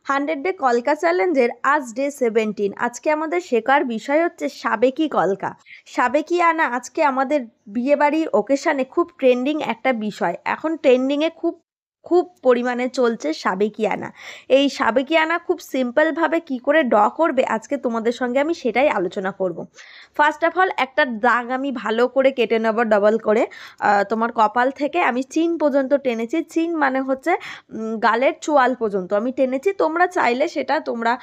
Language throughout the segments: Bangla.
100 ডে কলকা চ্যালেঞ্জের আজ ডে 17। আজকে আমাদের শেখার বিষয় হচ্ছে সাবেকি কলকা। সাবেকি আনা আজকে আমাদের বিয়েবাড়ির ওকেশানে খুব ট্রেন্ডিং একটা বিষয়। এখন ট্রেন্ডিংয়ে খুব খুব পরিমাণে চলছে সাবেকি আনা। এই সাবেকি আনা খুব সিম্পলভাবে কি করে ড্র করবে আজকে তোমাদের সঙ্গে আমি সেটাই আলোচনা করব। ফার্স্ট অফ অল একটা দাগ আমি ভালো করে কেটে নেব ডবল করে। তোমার কপাল থেকে আমি চিন পর্যন্ত টেনেছি। চিন মানে হচ্ছে গালের চোয়াল পর্যন্ত আমি টেনেছি। তোমরা চাইলে সেটা তোমরা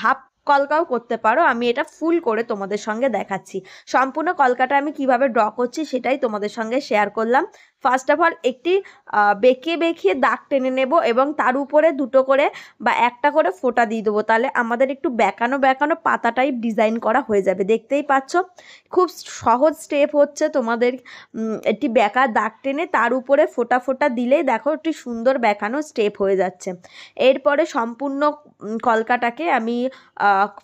হাফ কলকাও করতে পারো। আমি এটা ফুল করে তোমাদের সঙ্গে দেখাচ্ছি। সম্পূর্ণ কলকাটা আমি কিভাবে ড্র করছি সেটাই তোমাদের সঙ্গে শেয়ার করলাম। ফার্স্ট অফ অল একটি বেঁকিয়ে দাগ টেনে নেব এবং তার উপরে দুটো করে বা একটা করে ফোঁটা দিয়ে দেবো। তাহলে আমাদের একটু বেঁকানো পাতা টাইপ ডিজাইন করা হয়ে যাবে। দেখতেই পাচ্ছ খুব সহজ স্টেপ হচ্ছে তোমাদের। একটি বেঁকা দাগ টেনে তার উপরে ফোঁটা দিলেই দেখো একটি সুন্দর বেঁকানো স্টেপ হয়ে যাচ্ছে। এরপরে সম্পূর্ণ কলকাটাকে আমি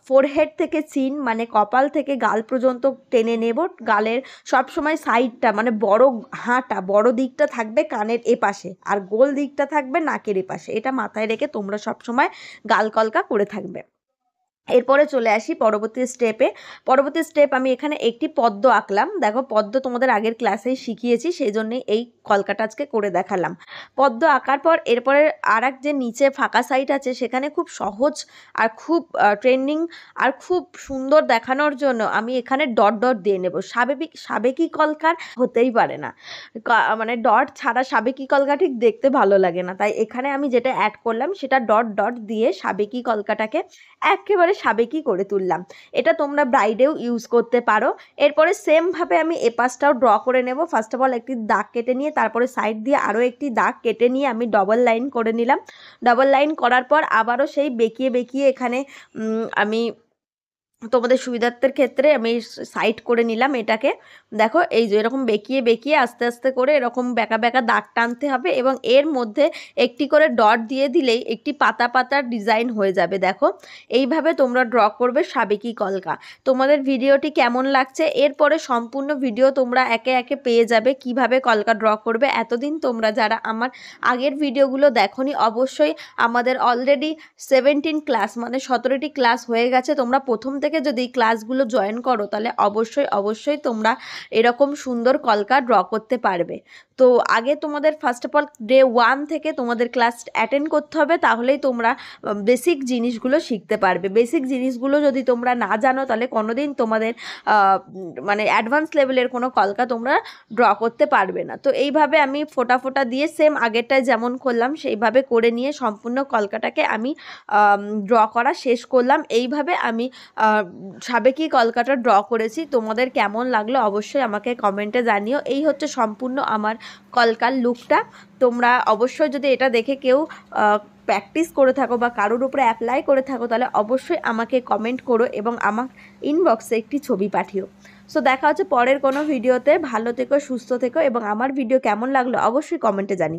ফোরহেড থেকে চিন মানে কপাল থেকে গাল পর্যন্ত টেনে নেব। গালের সবসময় সাইডটা মানে বড় দিকটা থাকবে কানের এপাশে আর গোল দিকটা থাকবে নাকের এপাশে। এটা মাথায় রেখে তোমরা সবসময় গাল কলকা করে থাকবে। এরপরে চলে আসি পরবর্তী স্টেপ আমি এখানে একটি পদ্ম আঁকলাম। দেখো পদ্ম তোমাদের আগের ক্লাসেই শিখিয়েছি, সেই জন্যই এই কলকাটা আজকে করে দেখালাম। পদ্ম আঁকার পর এরপরে আর এক যে নিচে ফাঁকা সাইড আছে সেখানে খুব সহজ আর খুব ট্রেন্ডিং আর খুব সুন্দর দেখানোর জন্য আমি এখানে ডট দিয়ে নেব। সাবেকি কলকার হতেই পারে না, মানে ডট ছাড়া সাবেকি কলকা ঠিক দেখতে ভালো লাগে না। তাই এখানে আমি যেটা অ্যাড করলাম সেটা ডট দিয়ে সাবেকি কলকাটাকে একেবারে সাবেকি করে তুললাম। এটা তোমরা ব্রাইডেও ইউজ করতে পারো। এরপরে সেমভাবে আমি এপাশটাও ড্র করে নেব। ফার্স্ট অফ অল একটি দাগ কেটে নিয়ে তারপরে সাইড দিয়ে আরও একটি দাগ কেটে নিয়ে আমি ডবল লাইন করে নিলাম। ডবল লাইন করার পর আবারও সেই বেঁকিয়ে এখানে আমি তোমাদের সুবিধার্থের ক্ষেত্রে আমি সাইড করে নিলাম এটাকে। দেখো এই যে এরকম বেঁকিয়ে আস্তে করে এরকম বেঁকা দাগ টানতে হবে এবং এর মধ্যে একটি করে ডট দিয়ে দিলেই একটি পাতার ডিজাইন হয়ে যাবে। দেখো এইভাবে তোমরা ড্র করবে সাবেকি কলকা। তোমাদের ভিডিওটি কেমন লাগছে এরপরে সম্পূর্ণ ভিডিও তোমরা একে পেয়ে যাবে কিভাবে কলকা ড্র করবে। এতদিন তোমরা যারা আমার আগের ভিডিওগুলো দেখোনি অবশ্যই আমাদের অলরেডি 17 ক্লাস মানে 17টি ক্লাস হয়ে গেছে। তোমরা প্রথম থেকে যদি ক্লাসগুলো জয়েন করো তাহলে অবশ্যই তোমরা এরকম সুন্দর কলকা ড্র করতে পারবে। তো আগে তোমাদের ফার্স্ট অফ অল ডে 1 থেকে তোমাদের ক্লাস অ্যাটেন্ড করতে হবে, তাহলেই তোমরা বেসিক জিনিসগুলো শিখতে পারবে। বেসিক জিনিসগুলো যদি তোমরা না জানো তাহলে কোনোদিন তোমাদের মানে অ্যাডভান্স লেভেলের কোনো কলকা তোমরা ড্র করতে পারবে না। তো এইভাবে আমি ফোঁটা দিয়ে সেম আগেরটায় যেমন করলাম সেইভাবে করে নিয়ে সম্পূর্ণ কলকাটাকে আমি ড্র করা শেষ করলাম। এইভাবে আমি সাবেকি কলকাটা ড্র করেছি। তোমাদের কেমন লাগলো অবশ্যই আমাকে কমেন্টে জানিও। এই হচ্ছে সম্পূর্ণ আমার কলকার লুকটা। তোমরা অবশ্যই যদি এটা দেখে কেউ প্র্যাকটিস করে থাকো বা কারোর উপরে অ্যাপ্লাই করে থাকো তাহলে অবশ্যই আমাকে কমেন্ট করো এবং আমার ইনবক্সে একটি ছবি পাঠিও। সো দেখা হচ্ছে পরের কোনো ভিডিওতে। ভালো থেকো, সুস্থ থেকো এবং আমার ভিডিও কেমন লাগলো অবশ্যই কমেন্টে জানিও।